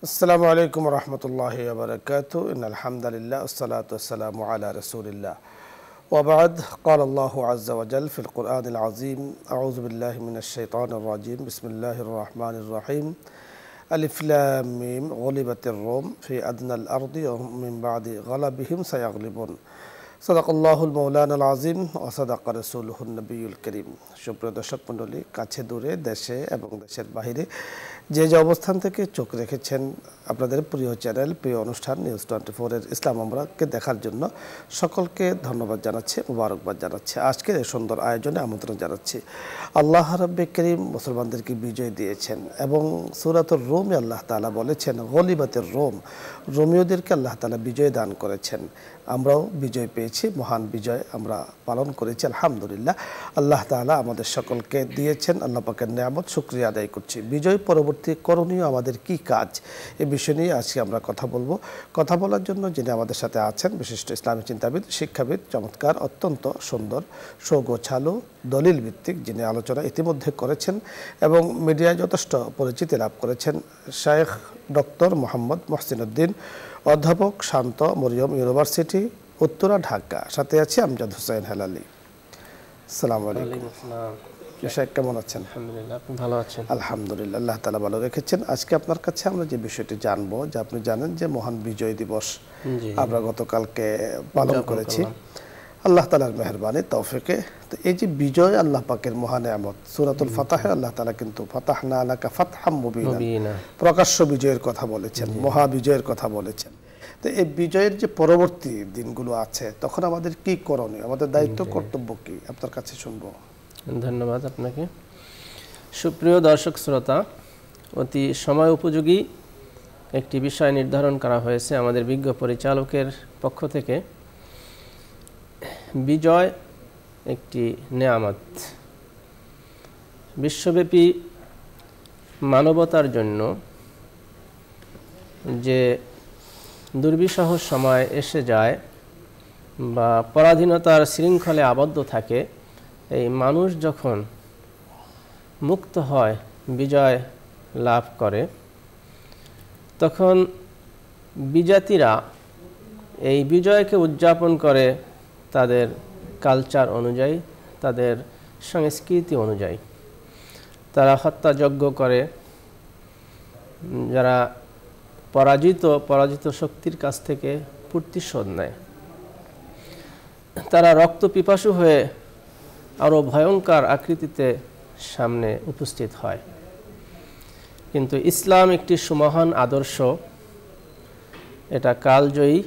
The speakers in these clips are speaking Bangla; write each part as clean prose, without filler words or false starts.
আসসালামু আলাইকুম রহমতুল্লাহি ওয়া বারাকাতুহু ইন্নাল হামদালিল্লাহ ওয়াসসালাতু ওয়াসসালামু আলা রাসূলিল্লাহ ওয়া বা'দ ক্বালা আল্লাহু আযজা ওয়া জাল্লা ফিল কুরআনিল আযীম আউযু বিল্লাহি মিনাশ শাইতানির রাজীম বিসমিল্লাহির রহমানির রহিম আলিফ লাম মিম গুলিবাতির রুম ফি আদনাল আরদি ওয়া হুম মিন বা'দি গালাবিহিম সায়াগলিবুন সাদাকাল্লাহুল মাওলানাল আযীম ওয়া সাদাকা রাসূলুহুন নবিয়্যুল কারীম। সুপ্রিয় দর্শক মণ্ডলী, কাছে দূরে, দেশে এবং দেশের বাইরে যে অবস্থান থেকে চোখ রেখেছেন আপনাদের প্রিয় চ্যানেল, প্রিয় অনুষ্ঠান নিউজ 24 এর ইসলাম আমরাকে দেখার জন্য সকলকে ধন্যবাদ জানাচ্ছি, মুবারকবাদ জানাচ্ছি। আজকের এই সুন্দর আয়োজনে আমন্ত্রণ জানাচ্ছি। আল্লাহ রাব্বে কারীম মুসলমানদেরকে বিজয় দিয়েছেন এবং সূরাতুর রুমে আল্লাহ তাআলা বলেছেন গলিবাতের রোম, রোমীয়দেরকে আল্লাহ তাআলা বিজয় দান করেছেন। আমরাও বিজয় পেয়েছি, মহান বিজয় আমরা পালন করেছি আলহামদুলিল্লাহ। আল্লাহ তাআলা আমাদের সকলকে দিয়েছেন, আল্লাহ পাকের নিয়ামত শুকরিয়া আদায় করছি। বিজয় পরবর্তী করণীয় আমাদের কি কাজ, এ বিষয় নিয়ে আজকে আমরা কথা বলবো। কথা বলার জন্য যিনি আমাদের সাথে আছেন বিশিষ্ট ইসলামী চিন্তাবিদ, শিক্ষাবিদ, চমৎকার, অত্যন্ত সুন্দর, সুগোছালো, দলিল ভিত্তিক যিনি আলোচনা ইতিমধ্যে করেছেন এবং মিডিয়ায় যথেষ্ট পরিচিতি লাভ করেছেন, শায়েখ ডক্টর মোহাম্মদ মহসিন উদ্দিন, অধ্যাপক, শান্ত মরিয়ম ইউনিভার্সিটি, উত্তরা, ঢাকা। সাথে আছি আমজাদ হোসেন হেলালি। আসসালামু আলাইকুম। শায়েখ কেমন আছেন? আলহামদুলিল্লাহ, আপনি ভালো আছেন? আলহামদুলিল্লাহ, আল্লাহ তাআলা ভালো রেখেছেন। আজকে আপনার কাছে আমরা যে বিষয়টি জানবো, যে আপনি জানেন যে মহান বিজয় দিবস আমরা গতকালকে পালন করেছি আল্লাহ তাআলার মেহেরবানি তৌফিকে। তো এই যে বিজয় আল্লাহ পাকের মহান নিয়ামত, সূরাতুল ফাতহে আল্লাহ তাআলা কিন্তু ফাতাহনা লাকা ফাতহাম মুবিনা, প্রকাশ্য বিজয়ের কথা বলেছেন, মহা বিজয়ের কথা বলেছেন। তো এই বিজয়ের যে পরবর্তী দিনগুলো আছে, তখন আমাদের কি করণীয়, আমাদের দায়িত্ব কর্তব্য কি, আপনার কাছে শুনবো। ধন্যবাদ আপনাকে। সুপ্রিয় দর্শক শ্রোতা, অতি সময় উপযোগী একটি বিষয় নির্ধারণ করা হয়েছে আমাদের বিজ্ঞ পরিচালকের পক্ষ থেকে। বিজয় একটি নেয়ামত, বিশ্বব্যাপী মানবতার জন্য যে দুর্বিষহ সময় এসে যায় বা পরাধীনতার শৃঙ্খলে আবদ্ধ থাকে, এই মানুষ যখন মুক্ত হয়, বিজয় লাভ করে, তখন বিজাতিরা এই বিজয়কে উদযাপন করে তাদের কালচার অনুযায়ী, তাদের সংস্কৃতি অনুযায়ী। তারা হত্যাযজ্ঞ করে, যারা পরাজিত শক্তির কাছ থেকে প্রতিশোধ নেয়। তারা রক্ত পিপাসু হয়ে আরও ভয়ঙ্কর আকৃতিতে সামনে উপস্থিত হয়। কিন্তু ইসলাম একটি সুমহান আদর্শ, এটা কালজয়ী,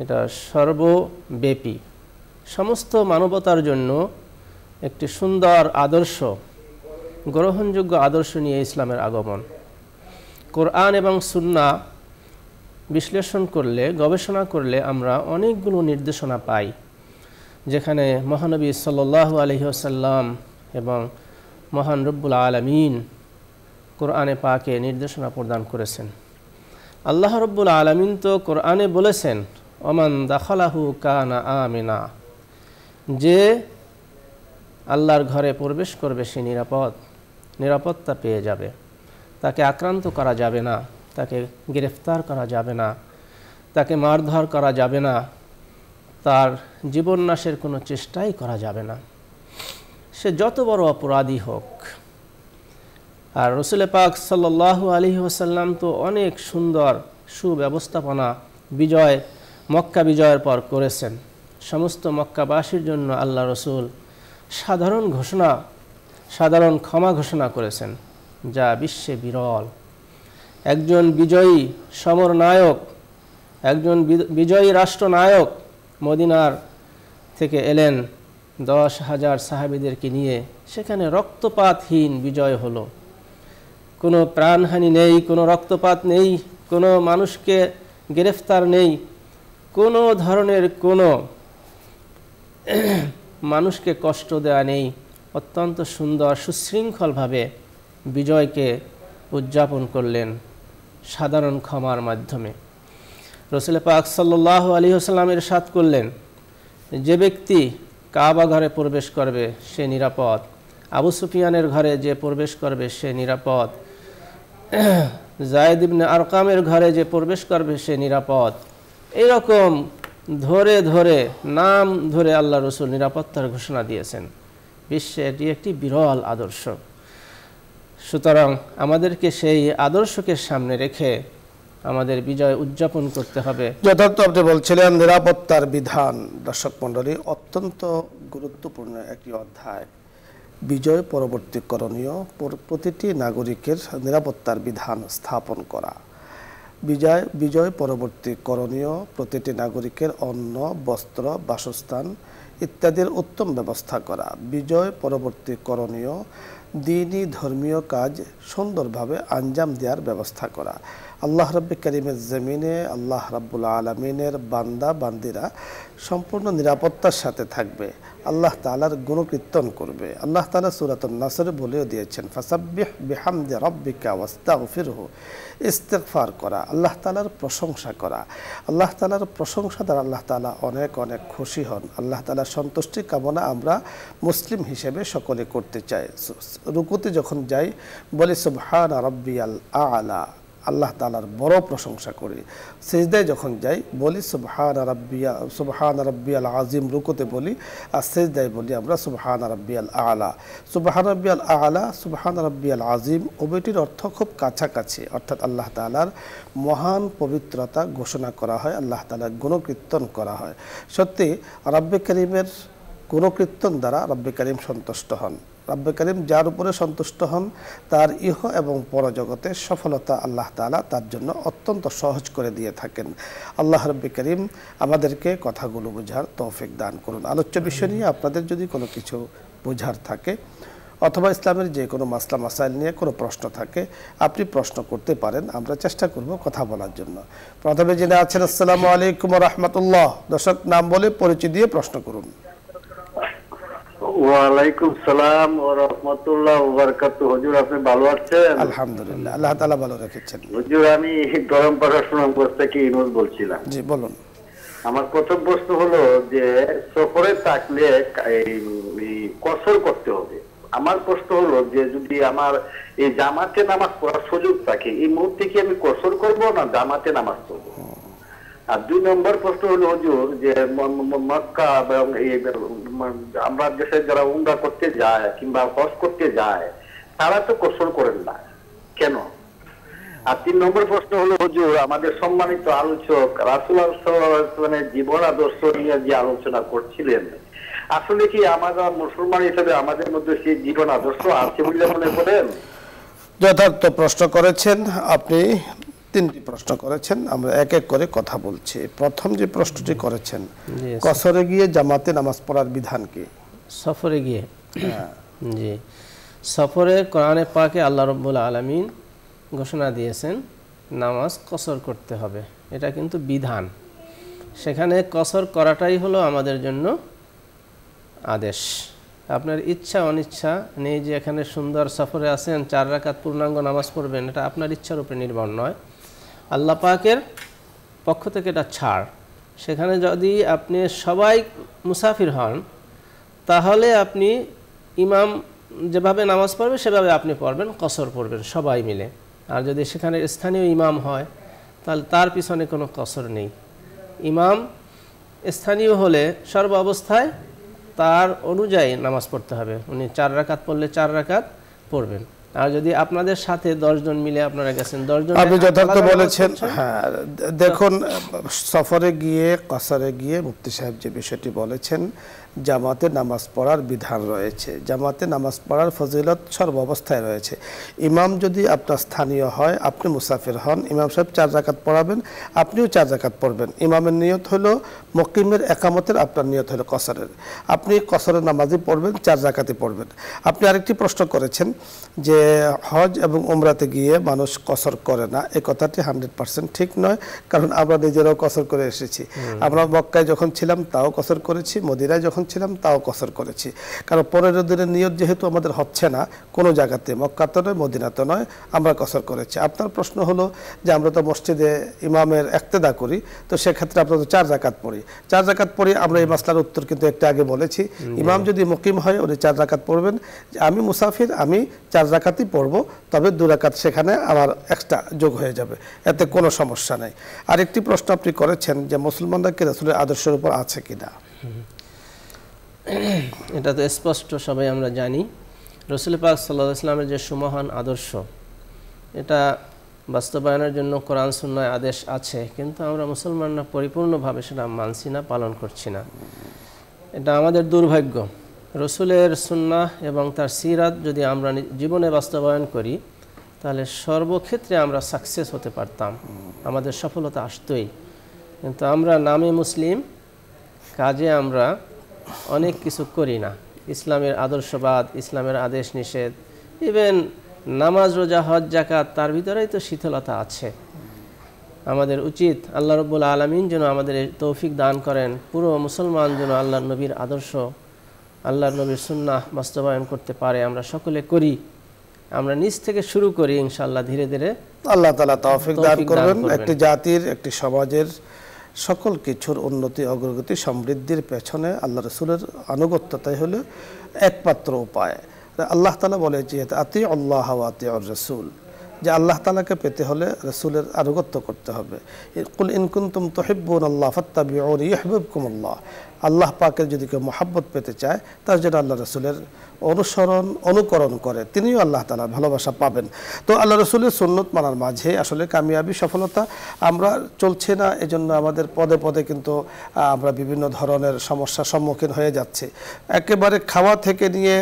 এটা সর্বব্যাপী, সমস্ত মানবতার জন্য একটি সুন্দর আদর্শ, গ্রহণযোগ্য আদর্শ নিয়ে ইসলামের আগমন। কোরআন এবং সুন্নাহ বিশ্লেষণ করলে, গবেষণা করলে আমরা অনেকগুলো নির্দেশনা পাই, যেখানে মহানবী সাল্লাল্লাহু আলাইহি ওয়াসাল্লাম এবং মহান রব্বুল আলামিন কোরআনে পাকে নির্দেশনা প্রদান করেছেন। আল্লাহ রব্বুল আলামিন তো কোরআনে বলেছেন, ওমান দাখালাহু কানা আমিনা, যে আল্লাহর ঘরে প্রবেশ করবে সে নিরাপত্তা পেয়ে যাবে, তাকে আক্রান্ত করা যাবে না, তাকে গ্রেফতার করা যাবে না, তাকে মারধর করা যাবে না, তার জীবন নাশের কোনো চেষ্টাই করা যাবে না, সে যত বড় অপরাধী হোক। আর রাসূল পাক সাল্লাল্লাহু আলাইহি ওয়াসাল্লাম তো অনেক সুন্দর সুব্যবস্থাপনা মক্কা বিজয়ের পর করেছেন। সমস্ত মক্কাবাসীর জন্য আল্লাহ রসুল সাধারণ ক্ষমা ঘোষণা করেছেন, যা বিশ্বে বিরল। একজন বিজয়ী সমরনায়ক, একজন বিজয়ী রাষ্ট্রনায়ক মদিনার থেকে এলেন 10,000 সাহাবীদেরকে নিয়ে, সেখানে রক্তপাতহীন বিজয় হলো। কোনো প্রাণহানি নেই, কোনো রক্তপাত নেই, কোনো মানুষকে গ্রেফতার নেই, কোনো ধরনের কোনো মানুষকে কষ্ট দেওয়া নেই। অত্যন্ত সুন্দর সুশৃঙ্খলভাবে বিজয়কে উদযাপন করলেন সাধারণ ক্ষমার মাধ্যমে। রাসূল পাক সাল্লাল্লাহু আলাইহি ওয়াসাল্লাম ইরশাদ করলেন, যে ব্যক্তি কাবা ঘরে প্রবেশ করবে সে নিরাপদ, আবু সুফিয়ানের ঘরে যে প্রবেশ করবে সে নিরাপদ, যায়েদ ইবনে আরকামের ঘরে যে প্রবেশ করবে সে নিরাপদ, এরকম ধরে ধরে নাম ধরে আল্লাহ রসুল নিরাপত্তার ঘোষণা দিয়েছেন। বিশ্বে এটি একটি বিরল আদর্শ। সুতরাং আমাদেরকে সেই আদর্শকে সামনে রেখে আমাদের বিজয় উদযাপন করতে হবে। যথার্থ আপনি বলছিলেন নিরাপত্তার বিধান। দর্শক মণ্ডলী, অত্যন্ত গুরুত্বপূর্ণ একটি অধ্যায়। বিজয় পরবর্তী করণীয়, প্রতিটি নাগরিকের নিরাপত্তার বিধান স্থাপন করা। বিজয় পরবর্তী করণীয়, প্রতিটি নাগরিকের অন্ন, বস্ত্র, বাসস্থান ইত্যাদির উত্তম ব্যবস্থা করা। বিজয় পরবর্তী করণীয়, দ্বীনি ধর্মীয় কাজ সুন্দরভাবে আঞ্জাম দেওয়ার ব্যবস্থা করা। আল্লাহ রাব্বুল কারীমের জমিনে আল্লাহ রাব্বুল আলামিনের বান্দা বান্দিরা সম্পূর্ণ নিরাপত্তার সাথে থাকবে, আল্লাহ তাআলার গুণকীর্তন করবে। আল্লাহ তাআলা সূরাতুন নাসরে বলেও দিয়েছেন, ফাসাব্বিহ বিহামদি রাব্বিকা ওয়াস্তাগফিরহু, ইস্তিগফার করা, আল্লাহ তাআলার প্রশংসা করা। আল্লাহ তাআলার প্রশংসা দ্বারা আল্লাহ তাআলা অনেক অনেক খুশি হন। আল্লাহ তাআলার সন্তুষ্টি কামনা আমরা মুসলিম হিসেবে সকলে করতে চাই। রুকুতে যখন যাই বলি সুবহানা রাব্বিয়াল আ'লা, আল্লাহ তাআলার বড় প্রশংসা করি। সিজদায় যখন যাই বলি সুবহানা রাব্বিয়াল আযীম, রুকুতে বলি, আর সিজদায় বলি আমরা সুবহানা রাব্বিয়াল আ'লা। সুবহানা রাব্বিয়াল আ'লা, সুবহানা রাব্বিয়াল আযীম উভয়টির অর্থ খুব কাছাকাছি, অর্থাৎ আল্লাহ তাআলার মহান পবিত্রতা ঘোষণা করা হয়, আল্লাহ তাআলার গুণকীর্তন করা হয়। সত্যি রব্বে কারীমের গুণকীর্তন দ্বারা রব্বে কারীম সন্তুষ্ট হন। রব্বে কারীম যার উপরে সন্তুষ্ট হন তার ইহ এবং পরজগতে সফলতা আল্লাহ তাআলা তার জন্য অত্যন্ত সহজ করে দিয়ে থাকেন। আল্লাহ রব্বে কারীম আমাদেরকে কথাগুলো বোঝার তৌফিক দান করুন। আলোচ্য বিষয় নিয়ে আপনাদের যদি কোনো কিছু বোঝার থাকে অথবা ইসলামের যে কোনো মাসলা মাসাইল নিয়ে কোনো প্রশ্ন থাকে আপনি প্রশ্ন করতে পারেন, আমরা চেষ্টা করব কথা বলার জন্য। প্রথমে যিনি আছেন, আসসালামু আলাইকুম ওয়া রাহমাতুল্লাহ। দর্শক নাম বলে পরিচয় দিয়ে প্রশ্ন করুন। ওয়ালাইকুম সালাম ওয়া রাহমাতুল্লাহি ওয়া বারাকাতুহু। হুজুর আপনি ভালো আছেন? আলহামদুলিল্লাহ, আল্লাহ তাআলা ভালো রেখেছেন। হুজুর আমি গরম পড়াশোনা করতে কি ইউনুস বলছিলাম। জি বলুন। আমার প্রথম প্রশ্ন হলো যে সফরে থাকলে এই কসর করতে হবে। আমার প্রশ্ন হলো যে যদি আমার এই জামাতে নামাজ পড়ার সুযোগ থাকে এই মুহূর্তে কি আমি কসর করব না জামাতে নামাজ পড়ব? আর দুই নম্বর প্রশ্ন হলো হুজুর যে মক্কা এবং আমরা দেশে যারা উমরা করতে যায় কিংবা হজ করতে যায় তারা তো কসর করেন না কেন? আর তিন নম্বর প্রশ্ন হলো হুজুর আমাদের সম্মানিত আলোচক রাসূলুল্লাহ সাল্লাল্লাহু আলাইহি ওয়াসাল্লামের জীবন আদর্শ নিয়ে যে আলোচনা করছিলেন, আসলে কি আমরা মুসলমান হিসেবে আমাদের মধ্যে সেই জীবন আদর্শ আছে বলে মনে করেন? যথার্থ প্রশ্ন করেছেন আপনি, তিনটি প্রশ্ন করেছেন, আমরা এক এক করে কথা বলছি। প্রথম যে প্রশ্নটি করেছেন, কসরে গিয়ে জামাতে নামাজ পড়ার বিধান কি? সফরে গিয়ে, জি, সফরে কোরআনে পাকে আল্লাহ রাব্বুল আলামিন ঘোষণা দিয়েছেন নামাজ কসর করতে হবে, এটা কিন্তু বিধান। সেখানে কসর করাটাই হলো আমাদের জন্য আদেশ। আপনার ইচ্ছা অনিচ্ছা নেই যে এখানে সুন্দর সফরে আছেন 4 রাকাত পূর্ণাঙ্গ নামাজ পড়বেন, এটা আপনার ইচ্ছার উপরে নির্ভর নয়, আল্লাহ পাকের পক্ষ থেকে এটা ছাড়। সেখানে যদি আপনি সবাই মুসাফির হন তাহলে আপনি ইমাম যেভাবে নামাজ পড়বে সেভাবে আপনি পড়বেন, কসর পড়বেন সবাই মিলে। আর যদি সেখানে স্থানীয় ইমাম হয় তাহলে তার পিছনে কোনো কসর নেই। ইমাম স্থানীয় হলে সর্ব অবস্থায় তার অনুযায়ী নামাজ পড়তে হবে, উনি 4 রাকাত পড়লে 4 রাকাত পড়বেন। আর যদি আপনাদের সাথে 10 জন মিলে আপনারা গেছেন 10 জন, আপনি যথার্থ বলেছেন। হ্যাঁ দেখুন, সফরে গিয়ে কসরে গিয়ে মুফতি সাহেব যে বিষয়টি বলেছেন, জামাতে নামাজ পড়ার বিধান রয়েছে, জামাতে নামাজ পড়ার ফজিলত সর্ব অবস্থায় রয়েছে। ইমাম যদি আপনার স্থানীয় হয়, আপনি মুসাফির হন, ইমাম সাহেব 4 রাকাত পড়াবেন, আপনিও 4 রাকাত পড়বেন। ইমামের নিয়ত হলো মুকিমের, একামতের, আপনার নিয়ত হলো কসরের। আপনি কসরের নামাজই পড়বেন, 4 রাকাতই পড়বেন। আপনি আরেকটি প্রশ্ন করেছেন যে হজ এবং উমরাতে গিয়ে মানুষ কসর করে না, এই কথাটি 100% ঠিক নয়, কারণ আমরা নিজেরাও কসর করে এসেছি। আমরা মক্কায় যখন ছিলাম তাও কসর করেছি, মদিনায় যখন যখন ছিলাম তাও কসর করেছি, কারণ 15 দিনের নিয়ত যেহেতু আমাদের হচ্ছে না কোনো জায়গাতে, মক্কাতে নয় মদিনাতে নয়, আমরা কসর করেছি। আপনার প্রশ্ন হলো যে আমরা তো মসজিদে ইমামের ইক্তেদা করি, তো সেক্ষেত্রে আমরা তো 4 রাকাত পড়ি, 4 রাকাত পড়ি আমরা। এই মাসলার উত্তর কিন্তু একটু আগে বলেছি, ইমাম যদি মুকিম হয় উনি 4 রাকাত পড়বেন, আমি মুসাফির আমি 4 রাকাতই পড়বো, তবে 2 রাকাত সেখানে আমার এক্সট্রা যোগ হয়ে যাবে, এতে কোনো সমস্যা নেই। আরেকটি প্রশ্ন আপনি করেছেন যে মুসলমানরা কি রাসূলের আদর্শের উপর আছে কিনা। এটা তো স্পষ্ট, সবাই আমরা জানি রাসূল পাক সাল্লাল্লাহু আলাইহি ওয়াসাল্লামের যে সুমহান আদর্শ, এটা বাস্তবায়নের জন্য কোরআন সুন্নাহয় আদেশ আছে, কিন্তু আমরা মুসলমানরা পরিপূর্ণভাবে সেটা মানছি না, পালন করছি না। এটা আমাদের দুর্ভাগ্য। রাসূলের সুন্নাহ এবং তার সিরাত যদি আমরা জীবনে বাস্তবায়ন করি তাহলে সর্বক্ষেত্রে আমরা সাকসেস হতে পারতাম, আমাদের সফলতা আসতোই। কিন্তু আমরা নামে মুসলিম, কাজে আমরা অনেক কিছু করি না। ইসলামের আদর্শবাদ, ইসলামের আদেশ নিষেধ, ইভেন নামাজ রোজা হজ যাকাত, তার ভিতরেই তো শিথিলতা আছে। আমাদের উচিত আল্লাহ রাব্বুল আলামিন যেন আমাদের তৌফিক দান করেন, পুরো মুসলমান যেন আল্লাহর নবীর আদর্শ, আল্লাহর নবীর সুন্নাহ বাস্তবায়ন করতে পারে। আমরা সকলে করি, আমরা নিজ থেকে শুরু করি, ইনশাআল্লাহ ধীরে ধীরে আল্লাহ তাআলা তৌফিক দান করবেন। একটি জাতির, একটি সমাজের সকল কিছুর উন্নতি, অগ্রগতি, সমৃদ্ধির পেছনে আল্লাহ রাসূলের আনুগত্যতাই হলো একমাত্র উপায়। আল্লাহ তাআলা বলে যে আতিউ আল্লাহ ওয়া আতিউর রাসূল, যে আল্লাহ তাআলাকে পেতে হলে রাসূলের আনুগত্য করতে হবে। কুল ইন কুনতুম তুহিব্বুনাল্লাহ ফাত্তাবিউনি ইউহিব্বুকুমুল্লাহ। আল্লাহ পাকের যদি কেউ মহব্বত পেতে চায় তার জন্য আল্লাহ রাসূলের অনুকরণ করে, তিনিও আল্লাহ তাআলার ভালোবাসা পাবেন। তো আল্লাহ রাসূলের সুন্নত মানার মাঝে আসলে কামিয়াবি, সফলতা আমরা চলছে না, এজন্য আমাদের পদে পদে কিন্তু আমরা বিভিন্ন ধরনের সমস্যার সম্মুখীন হয়ে যাচ্ছি। একেবারে খাওয়া থেকে নিয়ে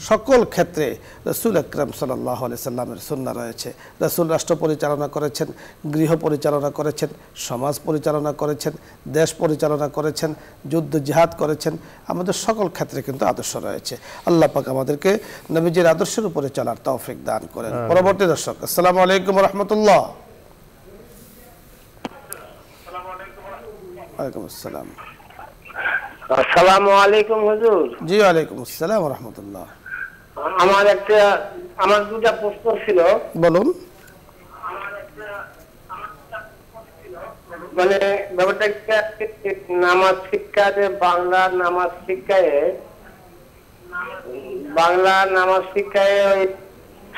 সকল ক্ষেত্রে রাসূল আকরাম সাল্লাল্লাহু আলাইহি সাল্লামের সুন্নাহ রয়েছে। রাসূল রাষ্ট্র পরিচালনা করেছেন, গৃহ পরিচালনা করেছেন, সমাজ পরিচালনা করেছেন, দেশ পরিচালনা করেছেন, যুদ্ধ জিহাদ করেছেন, আমাদের সকল ক্ষেত্রে কিন্তু আদর্শ রয়েছে। আল্লাহ পাক আমাদেরকে নবীজির আদর্শের উপরে চলার তৌফিক দান করেন। পরবর্তী দর্শক, আসসালামু আলাইকুম ওয়া রাহমাতুল্লাহ। ওয়ালাইকুম আসসালাম। আসসালামু আলাইকুম হুজুর। জি ওয়ালাইকুম আসসালাম ওয়া রাহমাতুল্লাহ। আমার দুটা প্রশ্ন ছিল। বলুন। মানে ব্যাপারটা নামাজ শিক্ষাতে, বাংলা নামাজ শিক্ষায় ওই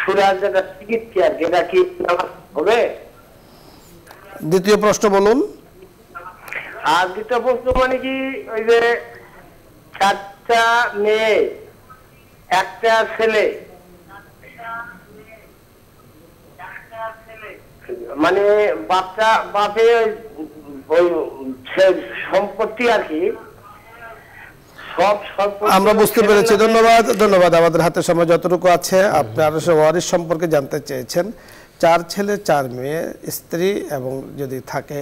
সূরা যেটা শিখছি আর যেটা কি নামাজ হবে? দ্বিতীয় প্রশ্ন বলুন। আর দ্বিতীয় প্রশ্ন মানে কি, ওই যে 4টা মেয়ে, একটা ছেলে, মানে বাপে ওই সম্পত্তি আর কি, সব সম্পত্তি আমরা বুঝতে পেরেছি। ধন্যবাদ। আমাদের হাতে সময় যতটুকু আছে, আপনি আরো ওয়ারিস সম্পর্কে জানতে চেয়েছেন। 4 ছেলে 4 মেয়ে, স্ত্রী এবং যদি থাকে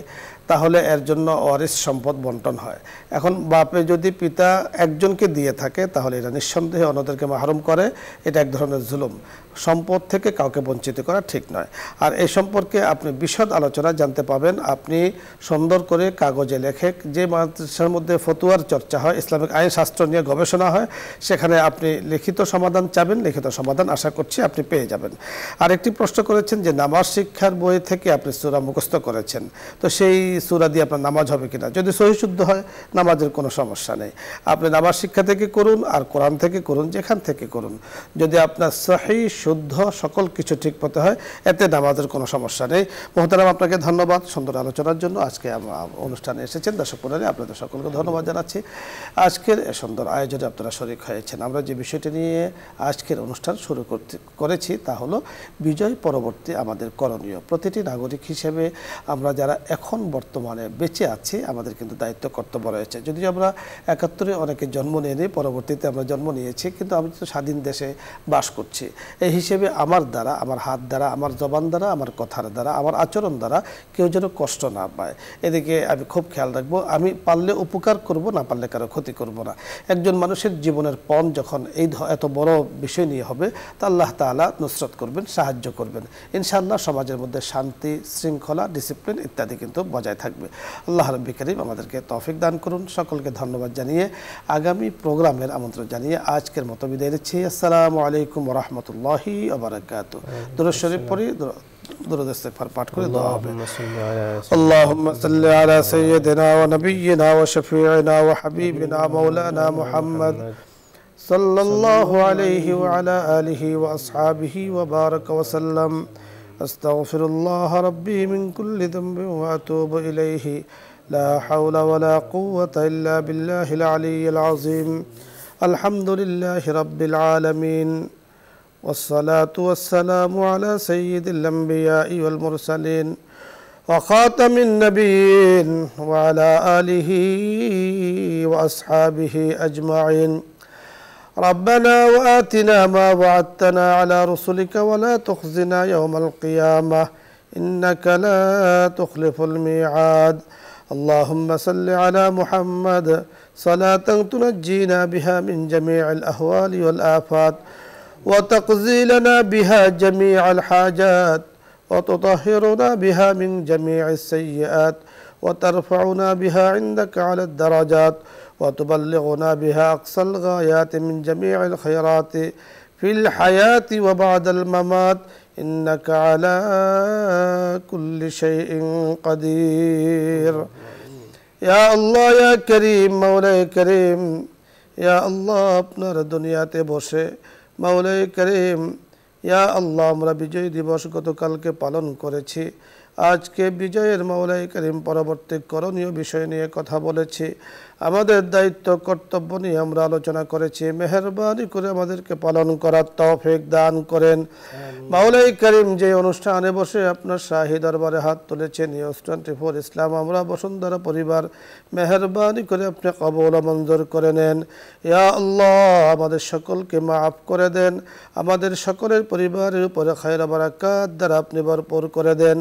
তাহলে এর জন্য ওয়ারিস সম্পদ বন্টন হয়। এখন বাপে যদি পিতা একজনকে দিয়ে থাকে তাহলে এটা নিঃসন্দেহে অন্যদেরকে মাহরুম করে, এটা এক ধরনের জুলুম। সম্পদ থেকে কাউকে বঞ্চিত করা ঠিক নয়। আর এই সম্পর্কে আপনি বিশদ আলোচনা জানতে পাবেন, আপনি সুন্দর করে কাগজে লেখে, যে মাদ্রাসার মধ্যে ফতুয়ার চর্চা হয়, ইসলামিক আইন শাস্ত্র নিয়ে গবেষণা হয়, সেখানে আপনি লিখিত সমাধান চাবেন, লিখিত সমাধান আশা করছি আপনি পেয়ে যাবেন। আর একটি প্রশ্ন করেছেন যে নামাজ শিক্ষার বই থেকে আপনি সূরা মুখস্থ করেছেন, তো সেই সূরা দিয়ে আপনার নামাজ হবে কিনা। যদি সহি শুদ্ধ হয় নামাজের কোনো সমস্যা নেই, আপনি নামাজ শিক্ষা থেকে করুন আর কোরআন থেকে করুন, যেখান থেকে করুন, যদি আপনার সহি শুদ্ধ সকল কিছু ঠিক মতো হয় এতে নামাজের কোনো সমস্যা নেই। মোহতারাম, আপনাকে ধন্যবাদ সুন্দর আলোচনার জন্য। আজকে অনুষ্ঠানে এসেছেন দর্শক মণ্ডলী, আপনাদের সকলকে ধন্যবাদ জানাচ্ছি। আজকের সুন্দর আয়োজনে আপনারা শরীক হয়েছেন। আমরা যে বিষয়টি নিয়ে আজকের অনুষ্ঠান শুরু করেছি তা হলো বিজয় পরবর্তী আমাদের করণীয়। প্রতিটি নাগরিক হিসেবে আমরা যারা এখন বর্তমানে বেঁচে আছি আমাদের কিন্তু দায়িত্ব কর্তব্য রয়েছে। যদিও আমরা 71-এ অনেকে জন্ম নেয়নি, পরবর্তীতে আমরা জন্ম নিয়েছি, কিন্তু আমি তো স্বাধীন দেশে বাস করছি। এই হিসেবে আমার দ্বারা, আমার হাত দ্বারা, আমার জবান দ্বারা, আমার কথার দ্বারা, আমার আচরণ দ্বারা কেউ যেন কষ্ট না পায়, এদিকে আমি খুব খেয়াল রাখবো। আমি পারলে উপকার করব, না পারলে কারো ক্ষতি করব না। একজন মানুষের জীবনের পণ যখন এত বড় বিষয় নিয়ে হবে তা আল্লাহ তাআলা নুসরত করবেন, সাহায্য করবেন। ইনশাআল্লাহ সমাজের মধ্যে শান্তি, শৃঙ্খলা, ডিসিপ্লিন ইত্যাদি কিন্তু বজায় বজায় থাকবে। আল্লাহ রাব্বুল কারীম আমাদেরকে তৌফিক দান করুন। সকলকে ধন্যবাদ জানিয়ে আগামী প্রোগ্রামের আমন্ত্রণ জানিয়ে আজকের মতো বিদায় নিচ্ছি। আসসালামু আলাইকুম ওয়া রাহমাতুল্লাহি ওয়া বারাকাতুহু। দুরূদ শরীফ পড়ি, দুরূদ ইস্তিগফার পাঠ করে দোয়া হবে। আল্লাহুম্মা সাল্লি আলা সাইয়্যিদিনা ওয়া নাবিয়্যিনা ওয়া শাফিঈনা ওয়া হাবিবিনা মাওলানা মুহাম্মদ সাল্লাল্লাহু আলাইহি ওয়া আলা আলিহি ওয়া আসহাবিহি ওয়া বারাকা ওয়া সাল্লাম। আস্তাগফিরুল্লাহ রাব্বি মিন কুল্লি যামবিন ওয়া আতুবু ইলাইহি লা হাওলা ওয়া লা কুওয়াতা ইল্লা বিল্লাহিল আলিয়্যিল আযীম। আলহামদুলিল্লাহি রাব্বিল আলামিন। والصلاة والسلام على سيد الأنبياء والمرسلين وخاتم النبيين وعلى آله وأصحابه أجمعين. ربنا وآتنا ما وعدتنا على رسلك ولا تخزنا يوم القيامة إنك لا تخلف الميعاد. اللهم صل على محمد صلاة تنجينا بها من جميع الأهوال والآفات وتقضي لنا بها جميع الحاجات وتطهرنا بها من جميع السيئات وترفعنا بها عندك على الدرجات وتبلغنا بها أقصى الغايات من جميع الخيرات في الحياة وبعد الممات إنك على كل شيء قدير. يا الله يا كريم مولاي كريم يا الله আপনার দুনিয়াতে বসে মাওলাই করিম ইয়া আল্লাহ আমরা বিজয় দিবস গতকালকে পালন করেছি। আজকে বিজয়ের মাওলাই করিম পরবর্তী করণীয় বিষয় নিয়ে কথা বলেছি। আমাদের দায়িত্ব কর্তব্য নিয়ে আমরা আলোচনা করেছি। মেহেরবানি করে আমাদেরকে পালন করার তৌফিক দান করেন। মাওলাই করিম যে অনুষ্ঠানে বসে আপনার শাহী দরবারে হাত তুলেছেন নিউজ 24 ইসলাম আমরা বসুন্ধরা পরিবার, মেহেরবানি করে আপনি কবুল ও মঞ্জুর করে নেন। ইয়া আল্লাহ আমাদের সকলকে মাফ করে দেন। আমাদের সকলের পরিবারের উপরে খায়র বারাকাত দ্বারা আপনি ভরপুর করে দেন।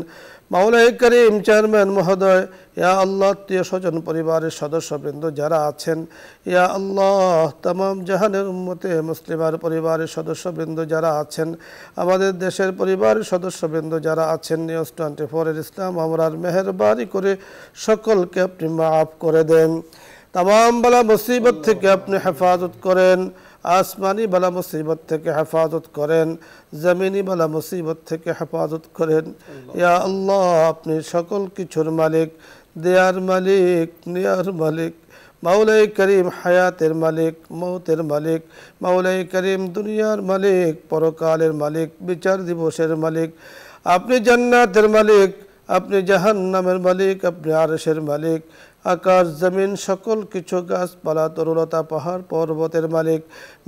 মাওলাই করিম চেয়ারম্যান মহোদয়, ইয়া আল্লাহ আত্মীয় স্বজন পরিবারের সদস্যবৃন্দ যারা আছেন, ইয়া আল্লাহ তামাম জাহানের উম্মতে মুসলিমার পরিবারের সদস্যবৃন্দ যারা আছেন, আমাদের দেশের পরিবারের সদস্যবৃন্দ যারা আছেন, নিউজ 24 ইসলাম আমরার মেহেরবানি করে সকলকে আপনি মাফ করে দেন। তামাম বালা মুসিবত থেকে আপনি হেফাজত করেন। আসমানি বালা মুসিবত থেকে হেফাজত করেন, জমিনি বালা মুসিবত থেকে হেফাজত করেন। ইয়া আল্লাহ আপনি সকল কিছুর মালিক, দেয়ার মালিক, নেয়ার মালিক, মাওলাই করিম হায়াতের মালিক, মৌতের মালিক, মাওলাই করিম দুনিয়ার মালিক, পরকালের মালিক, বিচার দিবসের মালিক। আপনি জান্নাতের মালিক, আপনি জাহান্নামের মালিক, আপনি আরশের মালিক, আকাশ জমিন সকল কিছু গাছপালা তরুলতা পাহাড় পর্বতের মালিক।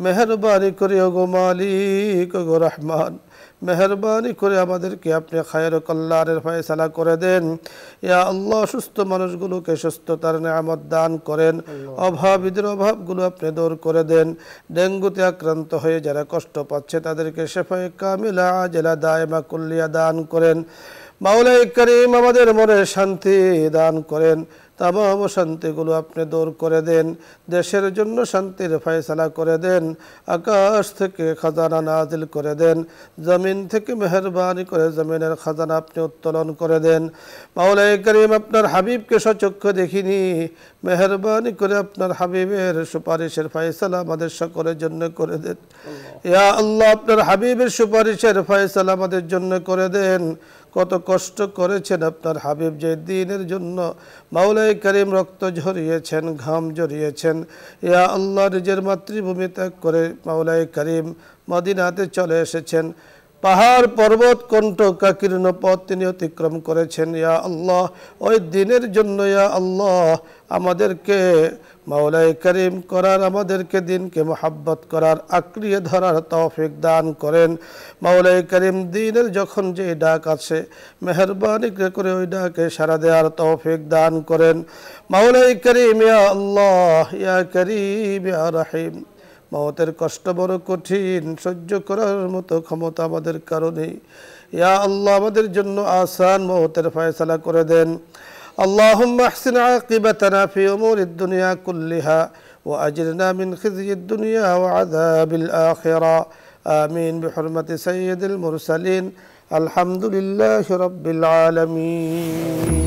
মেহেরবানি করে ওগো মালিক ওগো রহমান, মেহেরবানি করে আমাদেরকে আপনি খায়র কল্যাণের ফয়সালা করে দেন। ইয়া আল্লাহ সুস্থ মানুষগুলোকে সুস্থতার নিয়ামত দান করেন। অভাবীদের অভাবগুলো আপনি দূর করে দেন। ডেঙ্গুতে আক্রান্ত হয়ে যারা কষ্ট পাচ্ছে তাদেরকে শেফায়ে কামিলা আজেলা দায়মা কুল্লিয়া দান করেন। মাওলাই করিম আমাদের মনে শান্তি দান করেন। তামাম শান্তিগুলো আপনি দূর করে দেন। দেশের জন্য শান্তির ফয়সালা করে দেন। আকাশ থেকে খাজানা নাজিল করে দেন। জমিন থেকে মেহেরবানি করে জমিনের খাজানা আপনি উত্তোলন করে দেন। মাওলাই করিম আপনার হাবিবকে সচক্ষে দেখিনি, মেহেরবানি করে আপনার হাবিবের সুপারিশের ফয়সালা আমাদের সকলের জন্য করে দেন। ইয়া আল্লাহ আপনার হাবিবের সুপারিশের ফয়সালা আমাদের জন্য করে দেন। কত কষ্ট করেছেন আপনার হাবিব যে দ্বীনের জন্য, মাওলাই করিম রক্ত ঝরিয়েছেন, ঘাম ঝরিয়েছেন। ইয়া আল্লাহ নিজের মাতৃভূমি ত্যাগ করে মাওলাই করিম মদিনাতে চলে এসেছেন। পাহাড় পর্বত কণ্ঠ কাকীর্ণ পথ তিনি অতিক্রম করেছেন। ইয়া আল্লাহ ওই দিনের জন্য ইয়া আল্লাহ আমাদেরকে মাওলাই করিম করার, আমাদেরকে দিনকে মোহাব্বত করার, আঁকড়িয়ে ধরার তৌফিক দান করেন। মাওলাই করিম দিনের যখন যে ডাক আছে মেহেরবানি করে ওই ডাকে সাড়া দেওয়ার তৌফিক দান করেন। মাওলাই করিম ইয়া আল্লাহ ইয়া করিম ইয়া রহিম, মওতের কষ্ট বড় কঠিন, সহ্য করার মতো ক্ষমতা আমাদের কারণে। ইয়া আল্লাহ আমাদের জন্য আসান মওতের ফয়সালা করে দেন। اللهم احسن عاقبتنا في أمور الدنيا كلها وأجرنا من خزي الدنيا وعذاب الآخرة آمين بحرمة سيد المرسلين الحمد لله رب العالمين.